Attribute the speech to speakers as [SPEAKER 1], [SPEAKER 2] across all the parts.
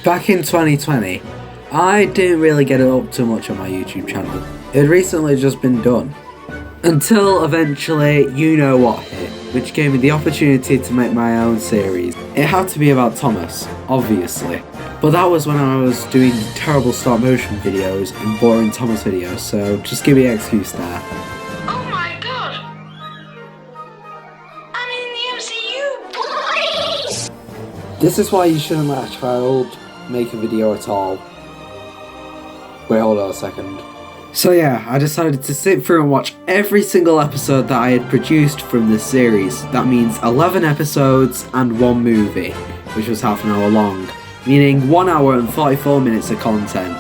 [SPEAKER 1] Back in 2020, I didn't really get up too much on my YouTube channel. It had recently just been done. Until eventually, You Know What hit, which gave me the opportunity to make my own series. It had to be about Thomas, obviously. But that was when I was doing terrible stop motion videos and boring Thomas videos, so just give me an excuse there.
[SPEAKER 2] Oh my god! I'm in the MCU, boys!
[SPEAKER 1] This is why you shouldn't let a child make a video at all. Wait, hold on a second. So yeah, I decided to sit through and watch every single episode that I had produced from this series. That means 11 episodes and one movie, which was half an hour long, meaning 1 hour and 44 minutes of content.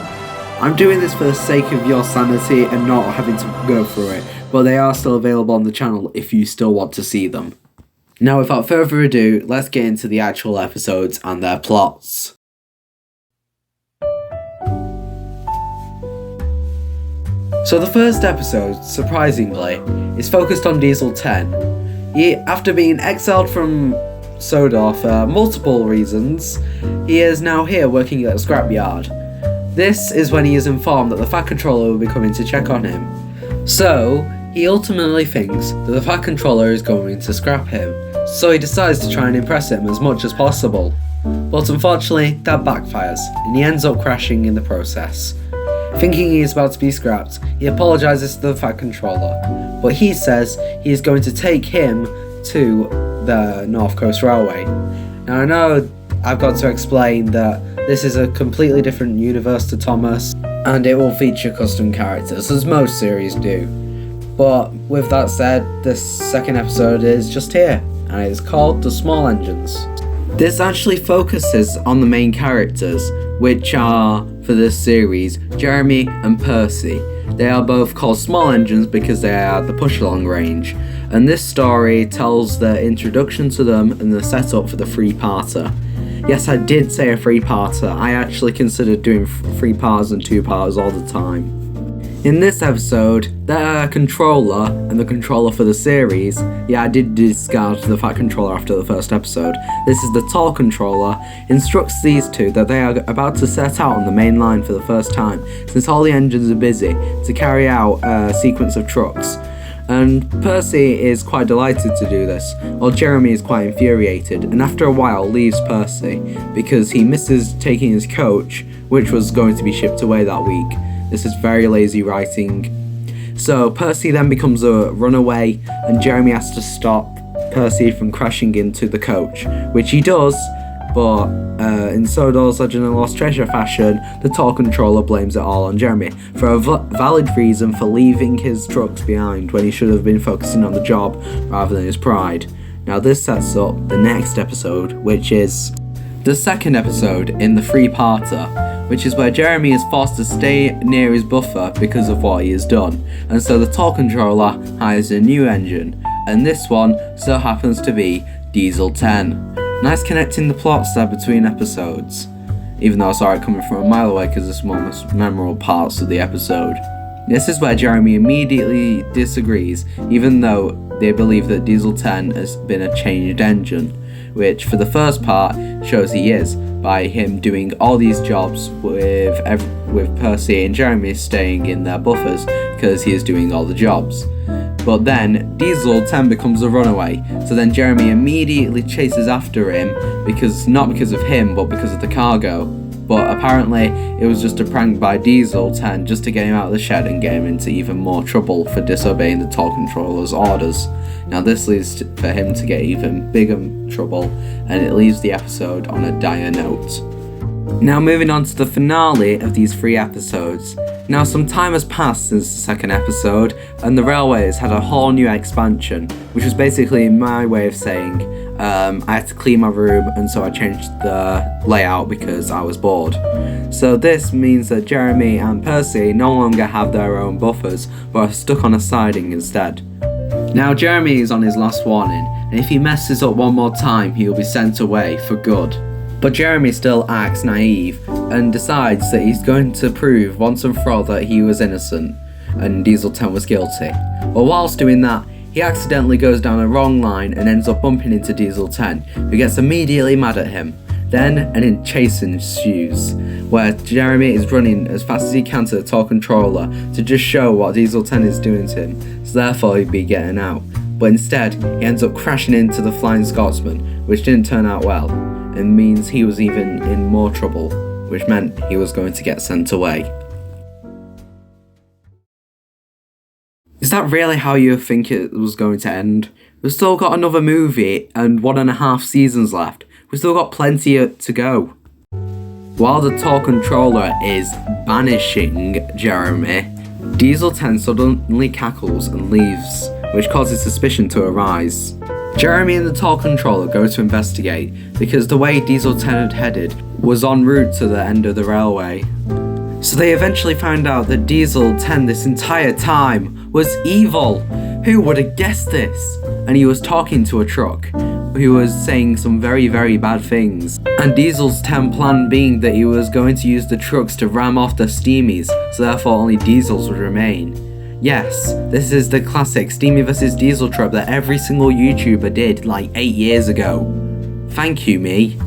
[SPEAKER 1] I'm doing this for the sake of your sanity and not having to go through it, but they are still available on the channel if you still want to see them. Now without further ado, let's get into the actual episodes and their plots. So the first episode, surprisingly, is focused on Diesel 10. After being exiled from Sodor for multiple reasons, he is now here working at a scrapyard. This is when he is informed that the Fat Controller will be coming to check on him. So, he ultimately thinks that the Fat Controller is going to scrap him, so he decides to try and impress him as much as possible. But unfortunately, that backfires, and he ends up crashing in the process. Thinking he is about to be scrapped, he apologises to the Fat Controller, but he says he is going to take him to the North Coast Railway. Now I know I've got to explain that this is a completely different universe to Thomas, and it will feature custom characters, as most series do. But with that said, this second episode is just here, and it is called The Small Engines. This actually focuses on the main characters, which are, for this series, Jeremy and Percy. They are both called Small Engines because they are at the push-along range, and this story tells the introduction to them and the setup for the three-parter. Yes, I did say a three-parter. I actually considered doing three parts and two parts all the time. In this episode, the controller and the controller for the series, I did discard the Fat Controller after the first episode. This is the tall controller, instructs these two that they are about to set out on the main line for the first time, since all the engines are busy, to carry out a sequence of trucks. And Percy is quite delighted to do this, while Jeremy is quite infuriated, and after a while leaves Percy, because he misses taking his coach, which was going to be shipped away that week. This is very lazy writing. So Percy then becomes a runaway, and Jeremy has to stop Percy from crashing into the coach, which he does, but in Sodor's Legend of Lost Treasure fashion, the tall controller blames it all on Jeremy for a valid reason for leaving his trucks behind when he should have been focusing on the job rather than his pride. Now this sets up the next episode, which is the second episode in the three-parter, which is where Jeremy is forced to stay near his buffer because of what he has done, and so the tall controller hires a new engine, and this one so happens to be Diesel 10. Nice connecting the plots there between episodes, even though I saw it coming from a mile away because it's one of the most memorable parts of the episode. This is where Jeremy immediately disagrees, even though they believe that Diesel 10 has been a changed engine, which for the first part shows he is, by him doing all these jobs with Percy and Jeremy staying in their buffers because he is doing all the jobs. But then Diesel 10 becomes a runaway, so then Jeremy immediately chases after him, not because of him but because of the cargo. But apparently it was just a prank by Diesel 10 just to get him out of the shed and get him into even more trouble for disobeying the tall controller's orders. Now this leads for him to get even bigger trouble, and it leaves the episode on a dire note. Now moving on to the finale of these 3 episodes. Now some time has passed since the second episode, and the railway has had a whole new expansion, which was basically my way of saying I had to clean my room, and so I changed the layout because I was bored. So this means that Jeremy and Percy no longer have their own buffers, but are stuck on a siding instead. Now Jeremy is on his last warning, and if he messes up one more time, he will be sent away for good. But Jeremy still acts naive and decides that he's going to prove once and for all that he was innocent and Diesel 10 was guilty. But whilst doing that, he accidentally goes down a wrong line and ends up bumping into Diesel 10, who gets immediately mad at him. Then an chase ensues, where Jeremy is running as fast as he can to the toll controller to just show what Diesel 10 is doing to him, so therefore he'd be getting out. But instead, he ends up crashing into the Flying Scotsman, which didn't turn out well, and means he was even in more trouble, which meant he was going to get sent away. Is that really how you think it was going to end? We've still got another movie and 1.5 seasons left. We've still got plenty to go. While the toll controller is banishing Jeremy, Diesel 10 suddenly cackles and leaves, which causes suspicion to arise. Jeremy and the toll controller go to investigate because the way Diesel 10 had headed was en route to the end of the railway. So they eventually found out that Diesel 10 this entire time was evil. Who would have guessed this? And he was talking to a truck who was saying some very, very bad things. And Diesel's 10 plan being that he was going to use the trucks to ram off the Steamies, so therefore only Diesels would remain. Yes, this is the classic Steamy vs Diesel trope that every single YouTuber did like 8 years ago. Thank you, me.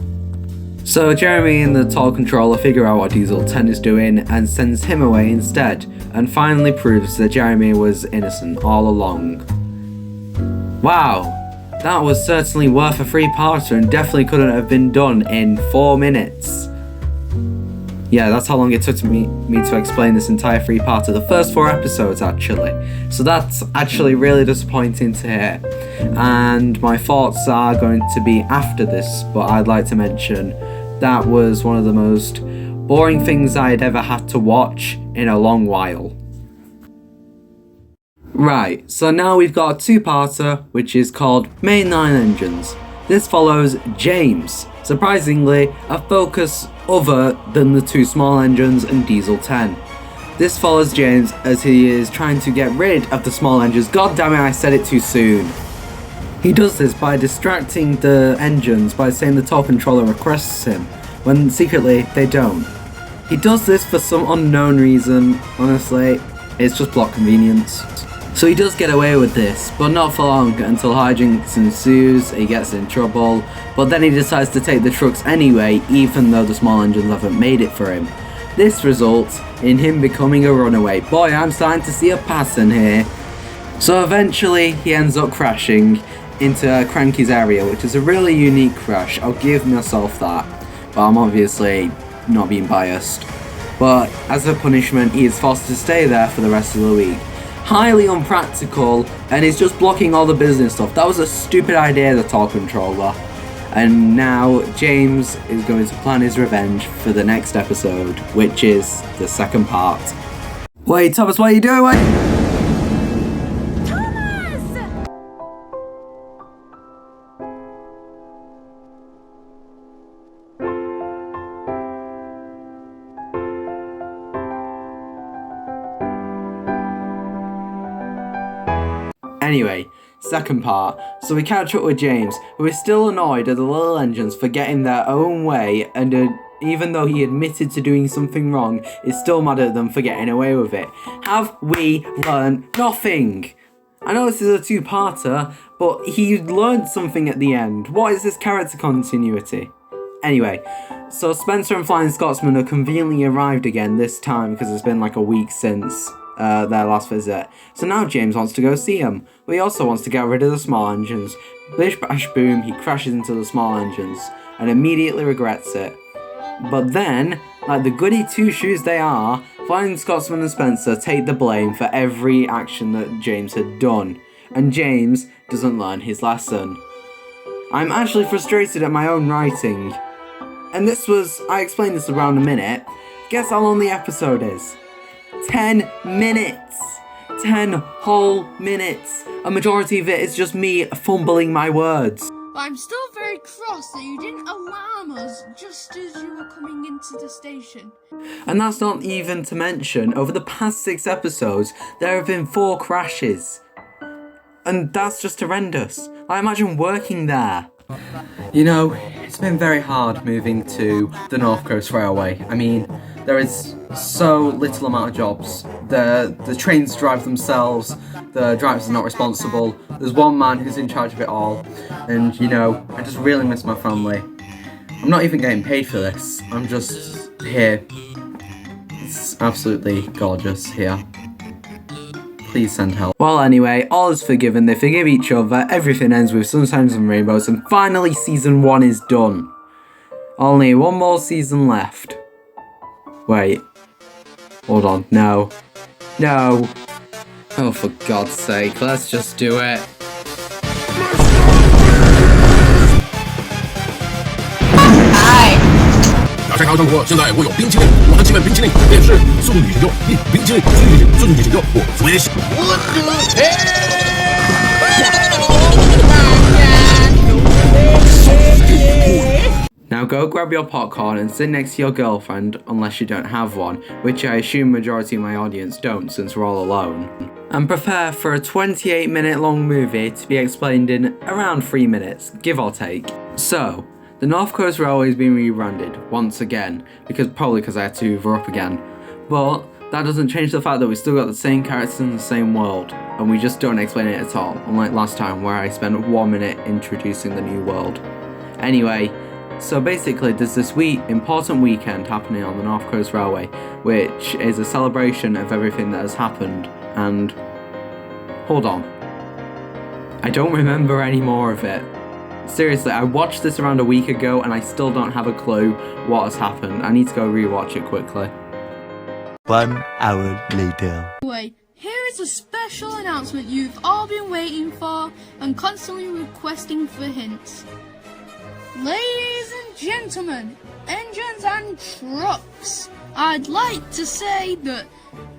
[SPEAKER 1] So Jeremy and the toll controller figure out what Diesel 10 is doing and sends him away instead, and finally proves that Jeremy was innocent all along. Wow, that was certainly worth a 3-parter and definitely couldn't have been done in 4 minutes. Yeah, that's how long it took me to explain this entire 3-parter, the first 4 episodes actually. So that's actually really disappointing to hear. And my thoughts are going to be after this, but I'd like to mention that was one of the most boring things I'd ever had to watch in a long while. Right, so now we've got a 2-parter, which is called Mainline Engines. This follows James, surprisingly a focus other than the 2 small engines and Diesel 10. This follows James as he is trying to get rid of the small engines. God damn it, I said it too soon. He does this by distracting the engines by saying the toll controller requests him, when secretly they don't. He does this for some unknown reason, honestly, it's just plot convenience. So he does get away with this, but not for long until hijinks ensues, he gets in trouble, but then he decides to take the trucks anyway, even though the small engines haven't made it for him. This results in him becoming a runaway. Boy, I'm starting to see a pattern here. So eventually he ends up crashing into Cranky's area, which is a really unique crash, I'll give myself that, but I'm obviously not being biased. But as a punishment, he is forced to stay there for the rest of the week. Highly unpractical, and he's just blocking all the business stuff. That was a stupid idea, the toll controller. And now James is going to plan his revenge for the next episode, which is the 2nd part. Wait, Thomas, what are you doing? Wait. Anyway, 2nd part. So we catch up with James, who is still annoyed at the little engines for getting their own way, and even though he admitted to doing something wrong, is still mad at them for getting away with it. Have we learned nothing? I know this is a 2-parter, but he learned something at the end. What is this character continuity? Anyway, so Spencer and Flying Scotsman have conveniently arrived again this time because it's been like a week since their last visit. So now James wants to go see him, but he also wants to get rid of the small engines. Bish bash boom, he crashes into the small engines and immediately regrets it. But then, like the goody 2-shoes they are, Flying Scotsman and Spencer take the blame for every action that James had done, and James doesn't learn his lesson. I'm actually frustrated at my own writing. And I explained this around a minute. Guess how long the episode is? 10 minutes! 10 whole minutes! A majority of it is just me fumbling my words.
[SPEAKER 3] But I'm still very cross that you didn't alarm us just as you were coming into the station.
[SPEAKER 1] And that's not even to mention, over the past 6 episodes, there have been 4 crashes. And that's just horrendous. I imagine working there. You know, it's been very hard moving to the North Coast Railway. I mean, there is so little amount of jobs. The trains drive themselves, the drivers are not responsible, there's one man who's in charge of it all, and you know, I just really miss my family. I'm not even getting paid for this. I'm just here. It's absolutely gorgeous here. Please send help. Well, anyway, all is forgiven. They forgive each other. Everything ends with sunshines and rainbows. And finally, season 1 is done. Only one more season left. Wait. Hold on. No. No. Oh, for God's sake. Let's just do it.
[SPEAKER 2] Hi.
[SPEAKER 4] 大家看到过，现在我有冰淇淋，我的几碗冰淇淋也是速度与拯救，冰淇淋速度与拯救，我最喜。
[SPEAKER 1] Now go grab your popcorn and sit next to your girlfriend, unless you don't have one, which I assume majority of my audience don't since we're all alone. And prepare for a 28-minute long movie to be explained in around 3 minutes, give or take. So, the North Coast Railway has been rebranded once again, probably because I had to hoover up again. But that doesn't change the fact that we still got the same characters in the same world, and we just don't explain it at all, unlike last time where I spent 1 minute introducing the new world. Anyway, so basically there's this important weekend happening on the North Coast Railway, which is a celebration of everything that has happened, and hold on, I don't remember any more of it. Seriously, I watched this around a week ago and I still don't have a clue what has happened. I need to go rewatch it quickly.
[SPEAKER 5] 1 hour later.
[SPEAKER 3] Anyway, here is a special announcement you've all been waiting for and constantly requesting for hints. Ladies and gentlemen, engines and trucks, I'd like to say that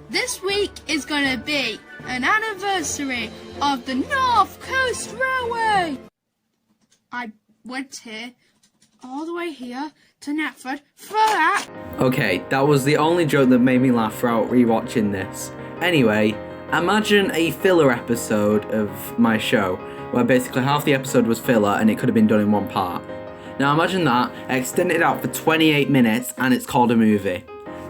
[SPEAKER 3] this week is gonna be an anniversary of the North Coast Railway. I went here, all the way here, to Netford for that.
[SPEAKER 1] Okay, that was the only joke that made me laugh throughout rewatching this. Anyway, imagine a filler episode of my show, where basically half the episode was filler and it could have been done in one part. Now imagine that, extended out for 28 minutes and it's called a movie.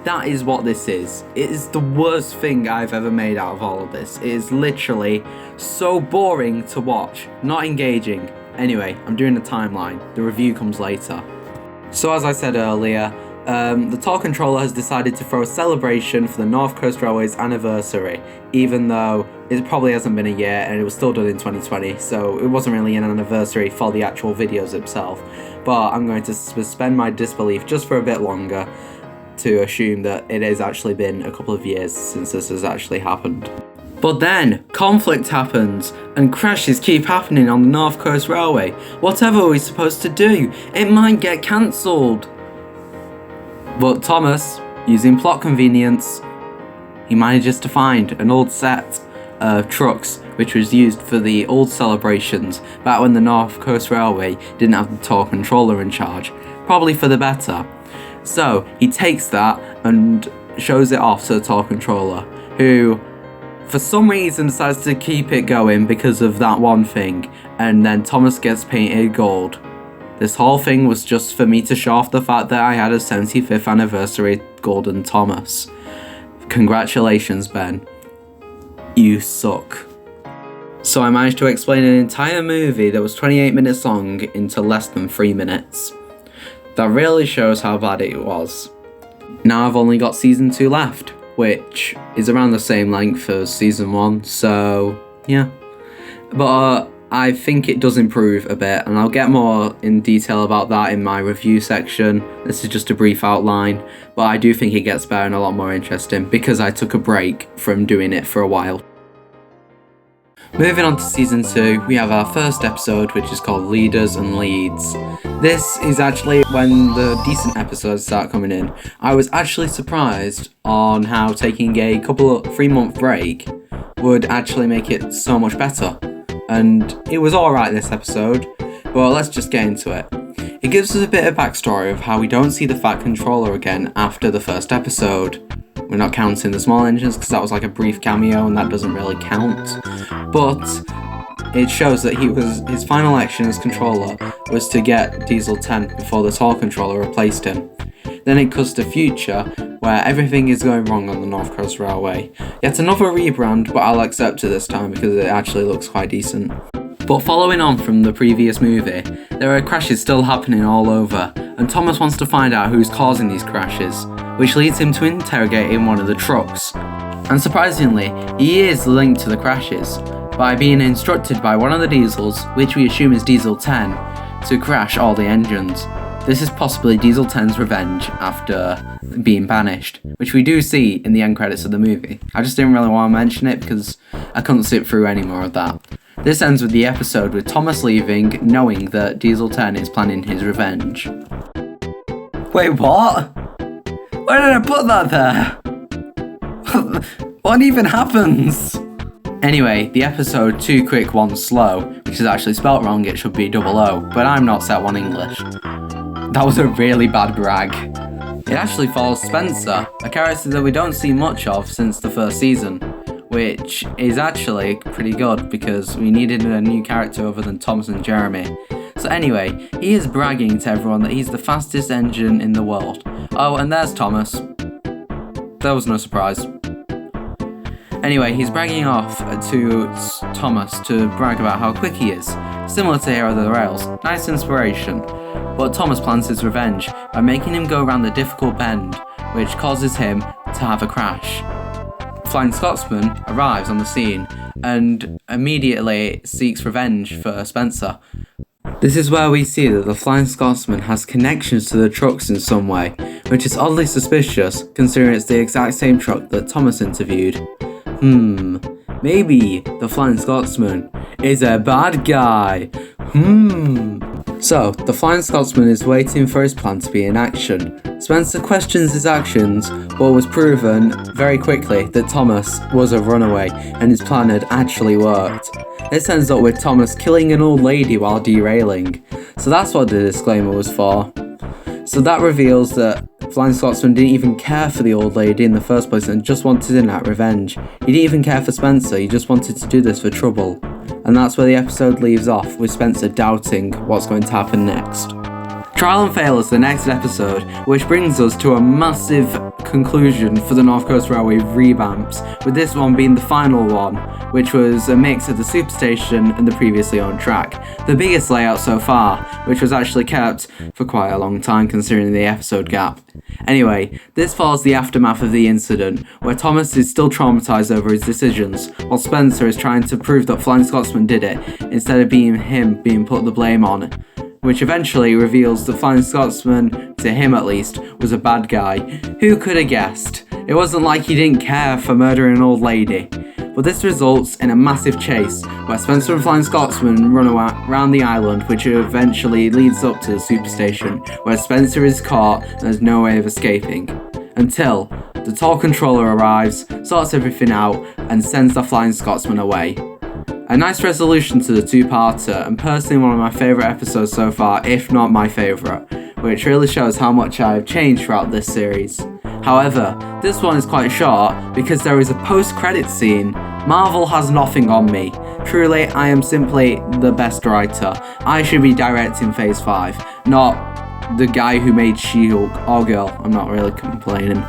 [SPEAKER 1] That is what this is. It is the worst thing I've ever made out of all of this. It is literally so boring to watch, not engaging. Anyway, I'm doing a timeline. The review comes later. So as I said earlier, the tour controller has decided to throw a celebration for the North Coast Railway's anniversary, even though it probably hasn't been a year and it was still done in 2020, so it wasn't really an anniversary for the actual videos itself. But I'm going to suspend my disbelief just for a bit longer to assume that it has actually been a couple of years since this has actually happened. But then, conflict happens, and crashes keep happening on the North Coast Railway. Whatever are we supposed to do? It might get cancelled. But Thomas, using plot convenience, he manages to find an old set of trucks which was used for the old celebrations back when the North Coast Railway didn't have the tour controller in charge, probably for the better. So he takes that and shows it off to the tour controller, who for some reason decides to keep it going because of that one thing, and then Thomas gets painted gold. This whole thing was just for me to show off the fact that I had a 75th anniversary Golden Thomas. Congratulations, Ben. You suck. So I managed to explain an entire movie that was 28 minutes long into less than 3 minutes. That really shows how bad it was. Now I've only got season 2 left, which is around the same length as season 1, so yeah. But I think it does improve a bit, and I'll get more in detail about that in my review section. This is just a brief outline, but I do think it gets better and a lot more interesting because I took a break from doing it for a while. Moving on to season 2, we have our first episode, which is called Leaders and Leads. This is actually when the decent episodes start coming in. I was actually surprised on how taking a 3-month break would actually make it so much better. And it was alright this episode, but let's just get into it. It gives us a bit of backstory of how we don't see the Fat Controller again after the first episode. We're not counting the small engines because that was like a brief cameo and that doesn't really count. But it shows that his final action as controller was to get Diesel 10 before the tour controller replaced him. Then it cuts to future, where everything is going wrong on the North Coast Railway. Yet another rebrand, but I'll accept it this time because it actually looks quite decent. But following on from the previous movie, there are crashes still happening all over, and Thomas wants to find out who's causing these crashes, which leads him to interrogating one of the trucks. And surprisingly, he is linked to the crashes by being instructed by one of the diesels, which we assume is Diesel 10, to crash all the engines. This is possibly Diesel 10's revenge after being banished, which we do see in the end credits of the movie. I just didn't really want to mention it because I couldn't sit through any more of that. This ends with the episode with Thomas leaving, knowing that Diesel 10 is planning his revenge. Wait, what? Why did I put that there? What even happens? Anyway, the episode 2 quick 1 slow, which is actually spelt wrong, it should be double O, but I'm not set 1 English. That was a really bad brag. It actually follows Spencer, a character that we don't see much of since the first season, which is actually pretty good because we needed a new character other than Thomas and Jeremy. So anyway, he is bragging to everyone that he's the fastest engine in the world. Oh, and there's Thomas. There was no surprise. Anyway, he's bragging off to Thomas to brag about how quick he is, similar to Hero of the Rails. Nice inspiration. But Thomas plans his revenge by making him go around the difficult bend, which causes him to have a crash. Flying Scotsman arrives on the scene and immediately seeks revenge for Spencer. This is where we see that the Flying Scotsman has connections to the trucks in some way, which is oddly suspicious considering it's the exact same truck that Thomas interviewed. Maybe the Flying Scotsman is a bad guy. So, the Flying Scotsman is waiting for his plan to be in action. Spencer questions his actions, but was proven very quickly that Thomas was a runaway and his plan had actually worked. This ends up with Thomas killing an old lady while derailing. So that's what the disclaimer was for. So that reveals that Flying Scotsman didn't even care for the old lady in the first place and just wanted to enact revenge. He didn't even care for Spencer, he just wanted to do this for trouble. And that's where the episode leaves off, with Spencer doubting what's going to happen next. Trial and Fail is the next episode, which brings us to a massive conclusion for the North Coast Railway revamps, with this one being the final one, which was a mix of the superstation and the previously owned track. The biggest layout so far, which was actually kept for quite a long time considering the episode gap. Anyway, this follows the aftermath of the incident, where Thomas is still traumatised over his decisions, while Spencer is trying to prove that Flying Scotsman did it, instead of being him being put the blame on, which eventually reveals that Flying Scotsman, to him at least, was a bad guy. Who could have guessed? It wasn't like he didn't care for murdering an old lady. But this results in a massive chase, where Spencer and Flying Scotsman run around the island, which eventually leads up to the superstation, where Spencer is caught and there's no way of escaping. Until the tall controller arrives, sorts everything out, and sends the Flying Scotsman away. A nice resolution to the two-parter, and personally one of my favourite episodes so far, if not my favourite, which really shows how much I have changed throughout this series. However, this one is quite short because there is a post-credits scene. Marvel has nothing on me. Truly, I am simply the best writer. I should be directing Phase 5, not the guy who made She-Hulk or Girl. I'm not really complaining.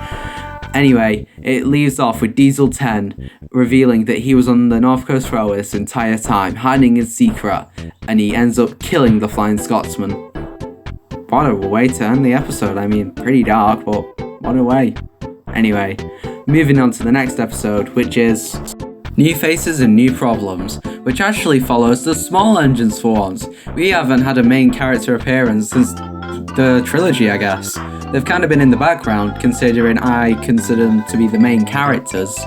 [SPEAKER 1] Anyway, it leaves off with Diesel 10 revealing that he was on the North Coast Railway this entire time, hiding his secret, and he ends up killing the Flying Scotsman. What a way to end the episode. I mean, pretty dark, but what a way. Anyway, moving on to the next episode, which is New Faces and New Problems, which actually follows the small engines for once. We haven't had a main character appearance since the trilogy, I guess. They've kind of been in the background, considering I consider them to be the main characters,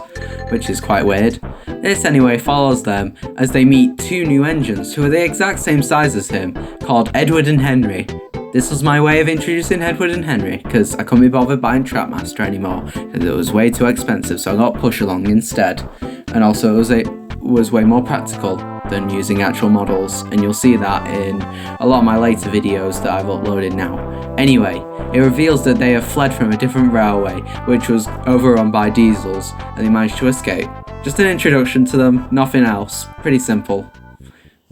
[SPEAKER 1] which is quite weird. This anyway follows them as they meet two new engines who are the exact same size as him, called Edward and Henry. This was my way of introducing Edward and Henry, because I couldn't be bothered buying Trapmaster anymore, because it was way too expensive, so I got Push Along instead. And also it was way more practical than using actual models, and you'll see that in a lot of my later videos that I've uploaded now. Anyway, it reveals that they have fled from a different railway, which was overrun by diesels, and they managed to escape. Just an introduction to them, nothing else. Pretty simple.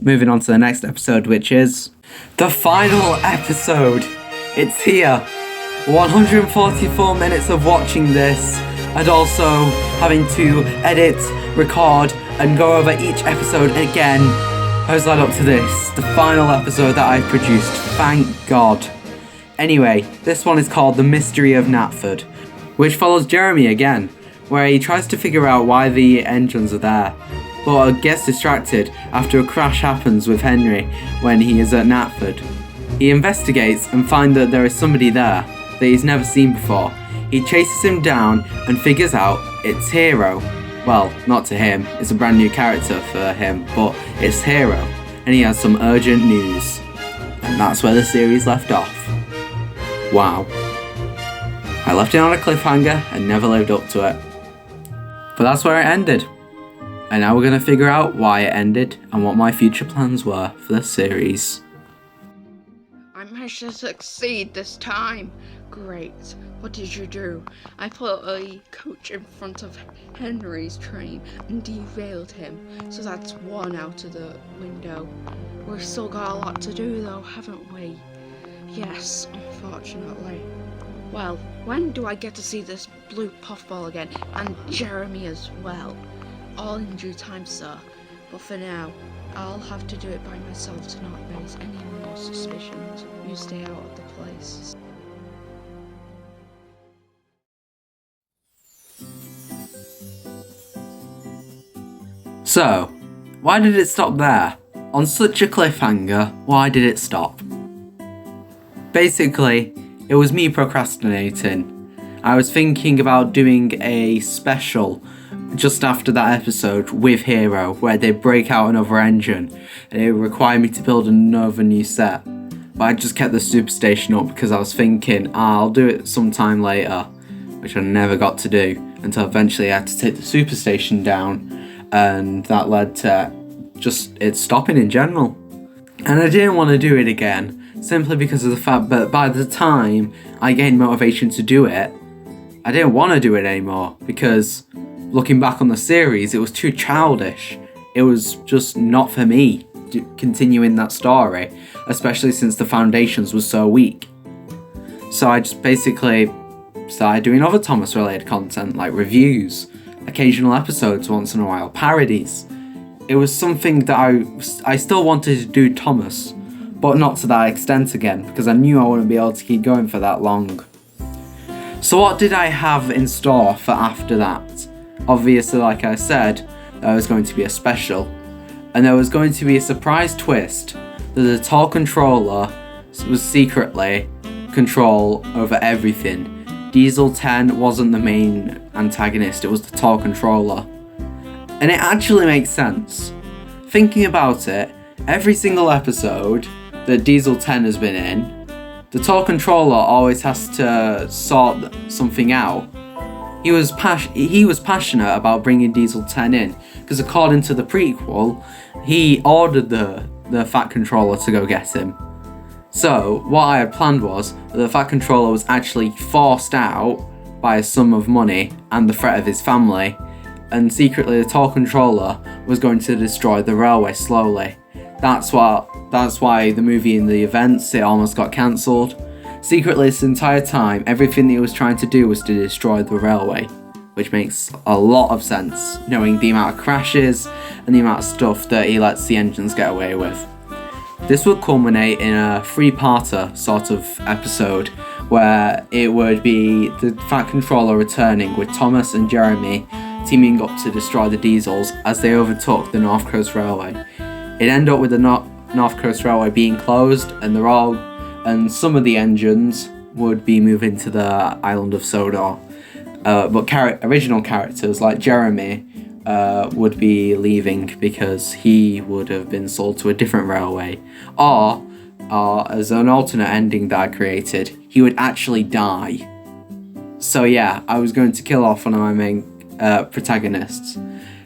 [SPEAKER 1] Moving on to the next episode, which is the final episode. It's here. 144 minutes of watching this, and also having to edit, record, and go over each episode again. As led up to this, the final episode that I produced, thank God. Anyway, this one is called The Mystery of Knapford, which follows Jeremy again, where he tries to figure out why the engines are there, but gets distracted after a crash happens with Henry when he is at Knapford. He investigates and finds that there is somebody there that he's never seen before. He chases him down and figures out it's Hero. Well, not to him, it's a brand new character for him, but it's Hero, and he has some urgent news. And that's where the series left off. Wow. I left it on a cliffhanger and never lived up to it. But that's where it ended. And now we're going to figure out why it ended and what my future plans were for the series.
[SPEAKER 2] I managed to succeed this time. Great. What did you do? I put a coach in front of Henry's train and derailed him. So that's one out of the window. We've still got a lot to do though, haven't we? Yes, unfortunately. Well, when do I get to see this blue puffball again? And Jeremy as well. All in due time, sir. But for now, I'll have to do it by myself to not raise any more suspicions. You stay out of the place.
[SPEAKER 1] So, why did it stop there? On such a cliffhanger, why did it stop? Basically, it was me procrastinating. I was thinking about doing a special just after that episode with Hero, where they break out another engine and it would require me to build another new set. But I just kept the superstation up because I was thinking, I'll do it sometime later, which I never got to do until eventually I had to take the superstation down, and that led to just it stopping in general. And I didn't want to do it again, simply because of the fact that by the time I gained motivation to do it, I didn't want to do it anymore, because looking back on the series, it was too childish. It was just not for me, continuing that story, especially since the foundations were so weak. So I just basically started doing other Thomas related content, like reviews, occasional episodes once in a while, parodies. It was something that I still wanted to do Thomas, but not to that extent again, because I knew I wouldn't be able to keep going for that long. So what did I have in store for after that? Obviously, like I said, there was going to be a special, and there was going to be a surprise twist that the Tor controller was secretly control over everything. Diesel 10 wasn't the main antagonist, it was the Tor controller. And it actually makes sense. Thinking about it, every single episode that Diesel 10 has been in, the Tor controller always has to sort something out. He was passionate about bringing Diesel 10 in, because according to the prequel, he ordered the Fat controller to go get him. So, what I had planned was that the Fat controller was actually forced out by a sum of money and the threat of his family, and secretly the Tor controller was going to destroy the railway slowly. That's why the movie and the events, it almost got cancelled. Secretly this entire time, everything that he was trying to do was to destroy the railway, which makes a lot of sense, knowing the amount of crashes and the amount of stuff that he lets the engines get away with. This would culminate in a three-parter sort of episode, where it would be the Fat controller returning with Thomas and Jeremy teaming up to destroy the diesels as they overtook the North Coast Railway. It ended up with the North Coast Railway being closed, and some of the engines would be moving to the island of Sodor. But original characters like Jeremy would be leaving because he would have been sold to a different railway. Or as an alternate ending that I created, he would actually die. So yeah, I was going to kill off one of my main protagonists.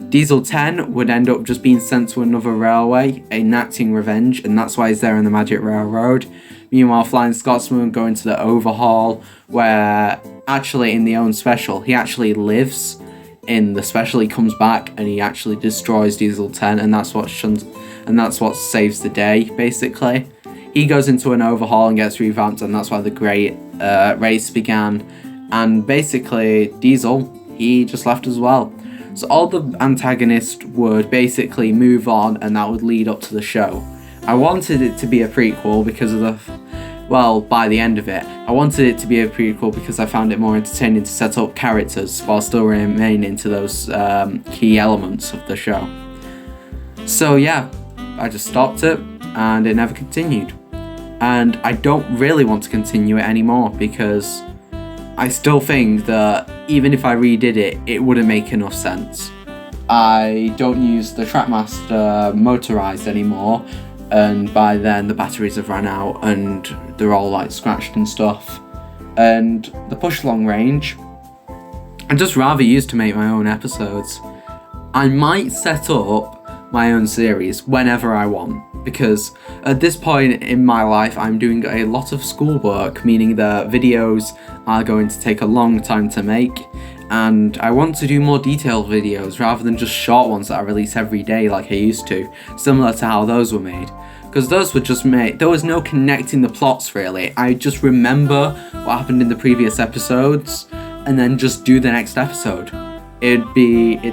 [SPEAKER 1] Diesel 10 would end up just being sent to another railway, enacting revenge, and that's why he's there in the Magic Railroad. Meanwhile, Flying Scotsman would go into the Overhaul, where actually in the own special, he actually lives. In the special, he comes back and he actually destroys Diesel 10, and that's what saves the day, basically. He goes into an Overhaul and gets revamped, and that's why the Great Race began. And basically, Diesel, he just left as well. So all the antagonists would basically move on and that would lead up to the show. I wanted it to be a prequel because of by the end of it, I wanted it to be a prequel because I found it more entertaining to set up characters while still remaining to those key elements of the show. So yeah, I just stopped it and it never continued. And I don't really want to continue it anymore because I still think that even if I redid it, it wouldn't make enough sense. I don't use the Trackmaster motorized anymore, and by then the batteries have run out and they're all like scratched and stuff. And the push long range, I'd just rather use to make my own episodes. I might set up my own series whenever I want, because at this point in my life I'm doing a lot of schoolwork, meaning the videos are going to take a long time to make, and I want to do more detailed videos rather than just short ones that I release every day like I used to, similar to how those were made. Because those were just made, there was no connecting the plots really. I just remember what happened in the previous episodes and then just do the next episode. It'd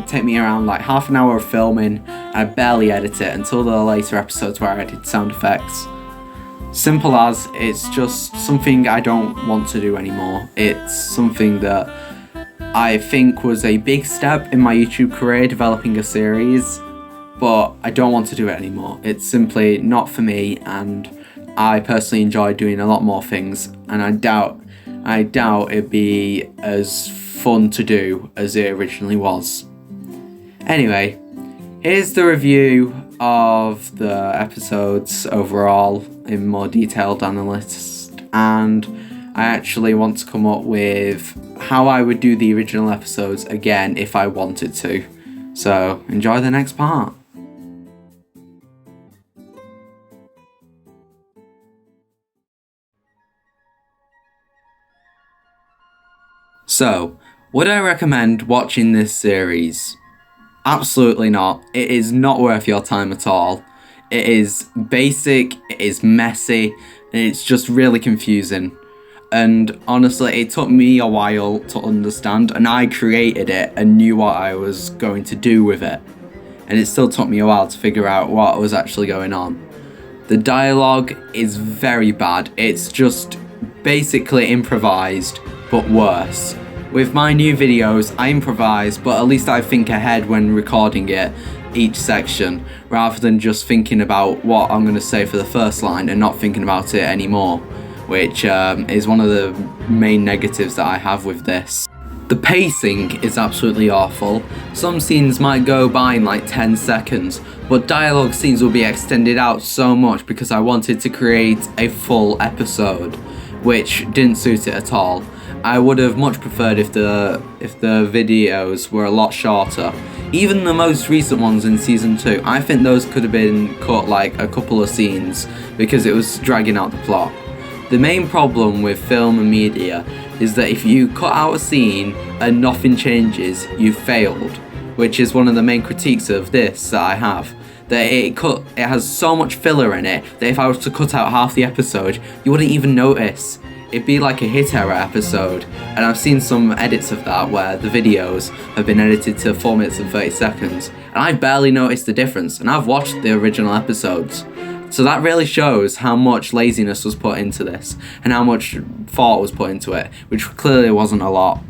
[SPEAKER 1] take me around like half an hour of filming. I'd barely edit it until the later episodes where I did sound effects. Simple as, it's just something I don't want to do anymore. It's something that I think was a big step in my YouTube career, developing a series, but I don't want to do it anymore. It's simply not for me, and I personally enjoy doing a lot more things, and I doubt it'd be as fun to do as it originally was. Anyway, here's the review of the episodes overall in more detailed analysis, and I actually want to come up with how I would do the original episodes again if I wanted to. So enjoy the next part. So, would I recommend watching this series? Absolutely not. It is not worth your time at all. It is basic, it is messy, and it's just really confusing. And honestly, it took me a while to understand, and I created it and knew what I was going to do with it. And it still took me a while to figure out what was actually going on. The dialogue is very bad. It's just basically improvised, but worse. With my new videos, I improvise, but at least I think ahead when recording it, each section, rather than just thinking about what I'm going to say for the first line and not thinking about it anymore, which is one of the main negatives that I have with this. The pacing is absolutely awful. Some scenes might go by in like 10 seconds, but dialogue scenes will be extended out so much because I wanted to create a full episode, which didn't suit it at all. I would have much preferred if the videos were a lot shorter. Even the most recent ones in season 2, I think those could have been cut like a couple of scenes because it was dragging out the plot. The main problem with film and media is that if you cut out a scene and nothing changes, you've failed, which is one of the main critiques of this that I have. That it has so much filler in it that if I was to cut out half the episode, you wouldn't even notice. It'd be like a hit error episode, and I've seen some edits of that where the videos have been edited to 4 minutes and 30 seconds, and I barely noticed the difference, and I've watched the original episodes. So that really shows how much laziness was put into this, and how much thought was put into it, which clearly wasn't a lot.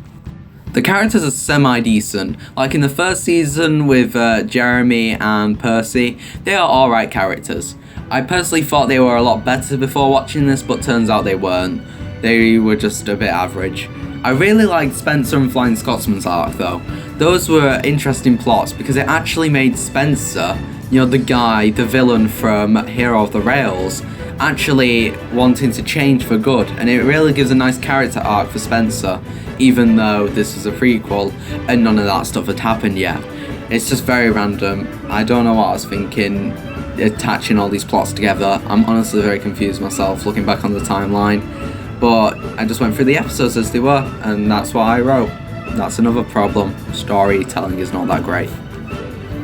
[SPEAKER 1] The characters are semi-decent. Like in the first season with Jeremy and Percy, they are alright characters. I personally thought they were a lot better before watching this, but turns out they weren't. They were just a bit average. I really liked Spencer and Flying Scotsman's arc though. Those were interesting plots because it actually made Spencer, the guy, the villain from Hero of the Rails, actually wanting to change for good, and it really gives a nice character arc for Spencer, even though this was a prequel and none of that stuff had happened yet. It's just very random. I don't know what I was thinking, attaching all these plots together. I'm honestly very confused myself looking back on the timeline, but I just went through the episodes as they were, and that's what I wrote. That's another problem. Storytelling is not that great.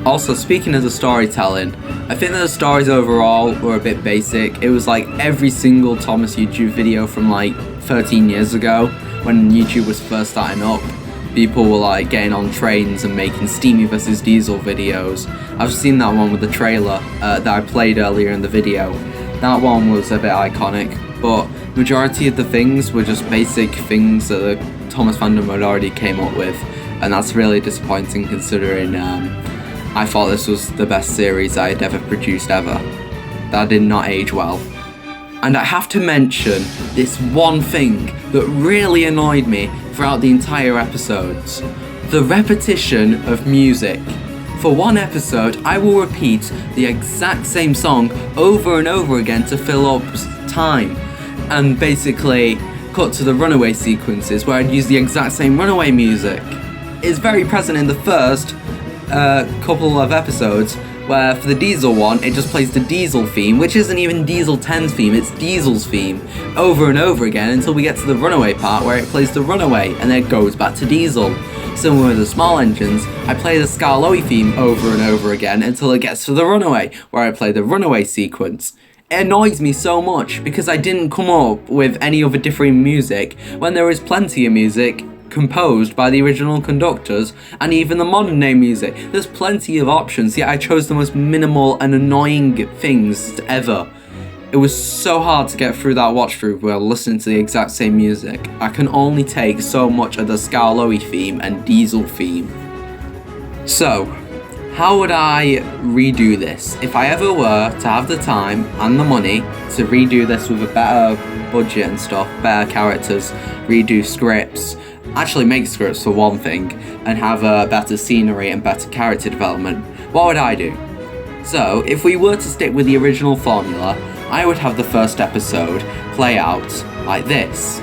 [SPEAKER 1] Also, speaking of the storytelling, I think that the stories overall were a bit basic. It was like every single Thomas YouTube video from like 13 years ago when YouTube was first starting up. people were like getting on trains and making Steamy vs Diesel videos. I've seen that one with the trailer that I played earlier in the video. That one was a bit iconic, but majority of the things were just basic things that the Thomas fandom had already came up with, and that's really disappointing considering I thought this was the best series I had ever produced ever. That did not age well. And I have to mention this one thing that really annoyed me throughout the entire episodes. The repetition of music. For one episode, I will repeat the exact same song over and over again to fill up time, and basically cut to the runaway sequences where I'd use the exact same runaway music. It's very present in the first couple of episodes, where for the Diesel one, it just plays the Diesel theme, which isn't even Diesel 10's theme, it's Diesel's theme, over and over again until we get to the Runaway part where it plays the Runaway, and then it goes back to Diesel. Similar with the small engines, I play the Scarloey theme over and over again until it gets to the Runaway, where I play the Runaway sequence. It annoys me so much because I didn't come up with any other different music when there is plenty of music composed by the original conductors, and even the modern day music. There's plenty of options, yet I chose the most minimal and annoying things ever. It was so hard to get through that watch through while listening to the exact same music. I can only take so much of the Scarloey theme and Diesel theme. So, how would I redo this? If I ever were to have the time and the money to redo this with a better budget and stuff, better characters, redo scripts, actually make scripts for one thing, and have better scenery and better character development, what would I do? So, if we were to stick with the original formula, I would have the first episode play out like this.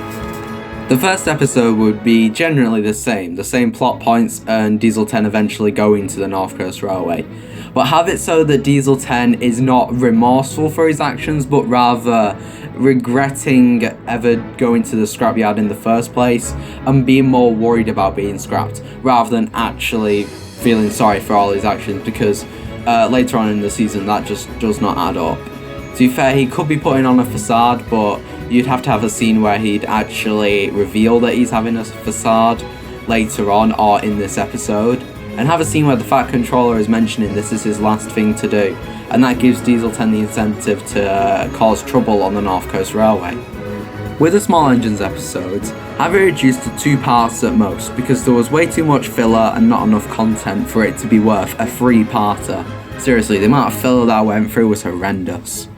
[SPEAKER 1] The first episode would be generally the same plot points, and Diesel 10 eventually going to the North Coast Railway. But have it so that Diesel 10 is not remorseful for his actions, but rather regretting ever going to the scrapyard in the first place, and being more worried about being scrapped, rather than actually feeling sorry for all his actions, because later on in the season that just does not add up. To be fair, he could be putting on a facade, but you'd have to have a scene where he'd actually reveal that he's having a facade later on or in this episode, and have a scene where the Fat Controller is mentioning this is his last thing to do, and that gives Diesel 10 the incentive to cause trouble on the North Coast Railway. With the Small Engines episodes, have it reduced to 2 parts at most, because there was way too much filler and not enough content for it to be worth a 3-parter. Seriously, the amount of filler that I went through was horrendous.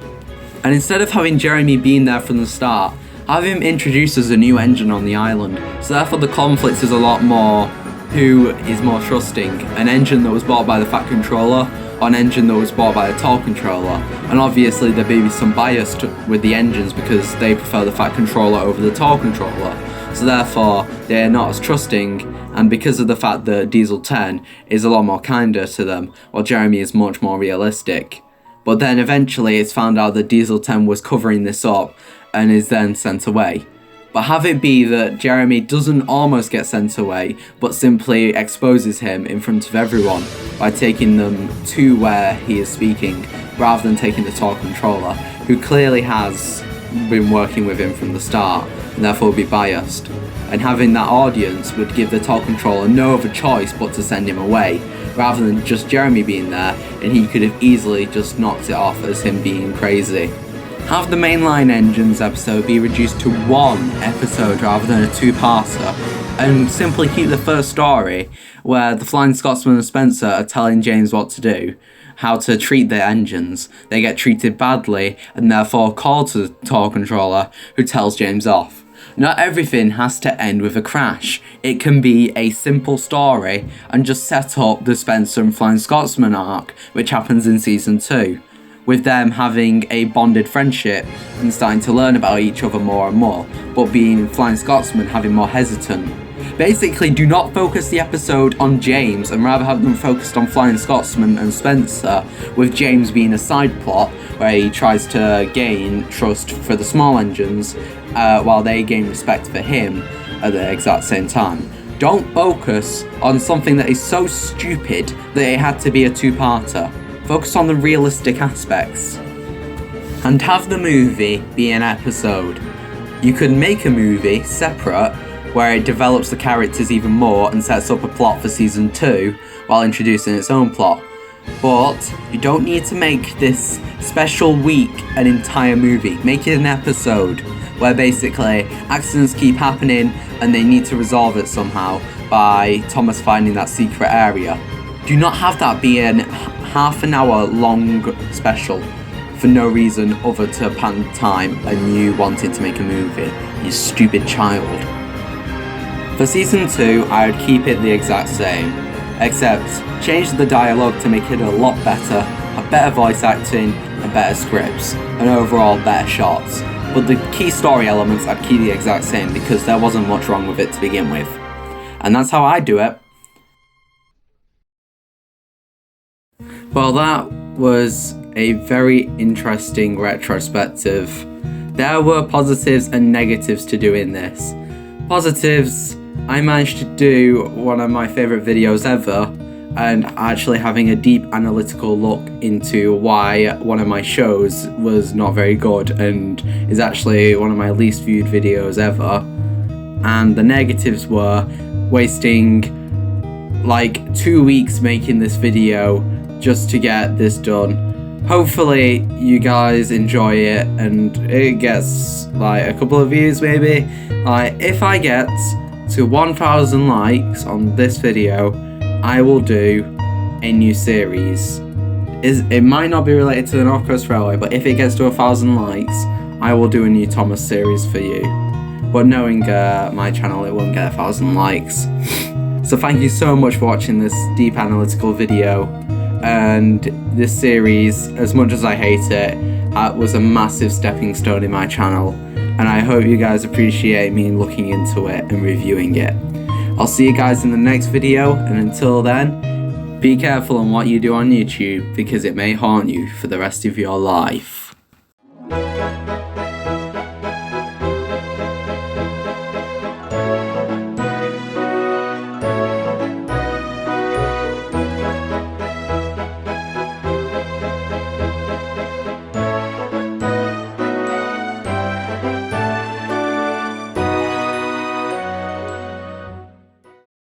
[SPEAKER 1] And instead of having Jeremy being there from the start, have him introduce as a new engine on the island, so therefore the conflict is a lot more who is more trusting, an engine that was bought by the Fat Controller or an engine that was bought by the Tall Controller. And obviously there may be some bias with the engines because they prefer the Fat Controller over the Tall Controller, so therefore they're not as trusting, and because of the fact that Diesel 10 is a lot more kinder to them, while Jeremy is much more realistic. But then eventually it's found out that Diesel 10 was covering this up and is then sent away. But have it be that Jeremy doesn't almost get sent away, but simply exposes him in front of everyone by taking them to where he is speaking, rather than taking the Tall Controller, who clearly has been working with him from the start, and therefore would be biased. And having that audience would give the Tall Controller no other choice but to send him away, rather than just Jeremy being there, and he could have easily just knocked it off as him being crazy. Have the Mainline Engines episode be reduced to 1 episode rather than a 2-parter, and simply keep the first story where the Flying Scotsman and Spencer are telling James what to do, how to treat their engines. They get treated badly and therefore called to the Tall Controller, who tells James off. Not everything has to end with a crash. It can be a simple story and just set up the Spencer and Flying Scotsman arc, which happens in season 2. With them having a bonded friendship and starting to learn about each other more and more, but being Flying Scotsman having more hesitant. Basically, do not focus the episode on James and rather have them focused on Flying Scotsman and Spencer, with James being a side plot where he tries to gain trust for the small engines while they gain respect for him at the exact same time. Don't focus on something that is so stupid that it had to be a 2-parter. Focus on the realistic aspects. And have the movie be an episode. You could make a movie separate where it develops the characters even more and sets up a plot for season 2 while introducing its own plot. But you don't need to make this special week an entire movie. Make it an episode where basically accidents keep happening and they need to resolve it somehow by Thomas finding that secret area. Do not have that be an half an hour long special for no reason other to pass time and you wanting to make a movie, you stupid child. For season 2, I would keep it the exact same, except change the dialogue to make it a lot better, have better voice acting and better scripts, and overall better shots. But the key story elements I'd keep the exact same because there wasn't much wrong with it to begin with. And that's how I do it. Well, that was a very interesting retrospective. There were positives and negatives to doing this. Positives, I managed to do one of my favourite videos ever and actually having a deep analytical look into why one of my shows was not very good and is actually one of my least viewed videos ever. And the negatives were wasting like 2 weeks making this video just to get this done. Hopefully you guys enjoy it and it gets like a couple of views maybe. Like if I get to 1,000 likes on this video, I will do a new series. It might not be related to the North Coast Railway, but if it gets to 1,000 likes, I will do a new Thomas series for you. But knowing my channel, it won't get 1,000 likes. So thank you so much for watching this deep analytical video. And this series, as much as I hate it, was a massive stepping stone in my channel. And I hope you guys appreciate me looking into it and reviewing it. I'll see you guys in the next video, and until then, be careful on what you do on YouTube because it may haunt you for the rest of your life.